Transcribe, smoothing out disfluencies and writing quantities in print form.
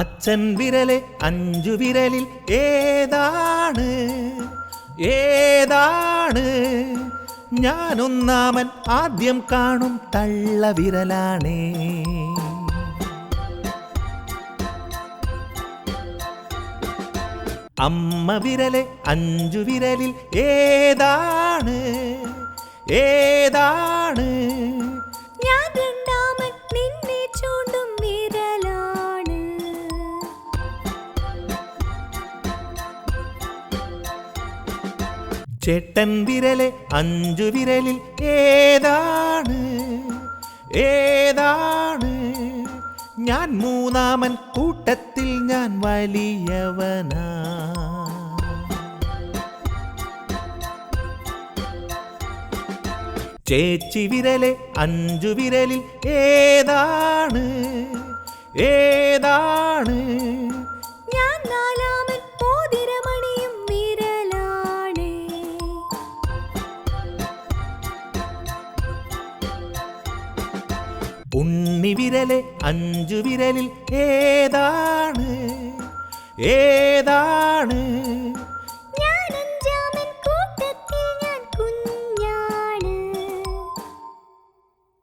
അച്ഛൻ വിരലെ 5 വിരലിൽ ഏതാണ് ഏതാണ്? ഞാനൊന്നാമൻ ആദ്യം കാണും തള്ളവിരലാണേ. അമ്മ വിരലെ 5 വിരലിൽ ഏതാണ് ഏതാണ്? ഞാൻ രണ്ടാമൻ നിന്നെ ചൂണ്ടും വിരലാണ്. ചേട്ടൻ വിരലെ 5 വിരലിൽ ഏതാണ് ഏതാണ്? ഞാൻ മൂന്നാമൻ കൂട്ടത്തിൽ ഞാൻ വലിയവനാ. ചേച്ചി വിരലെ 5 വിരലിൽ ഏതാണ് ഏതാണ്? ഞാൻ നാലാമൻ മോതിരമണിയും വിരലാണ്. ഉണ്ണി വിരലെ 5 വിരലിൽ ഏതാണ് ഏതാണ്?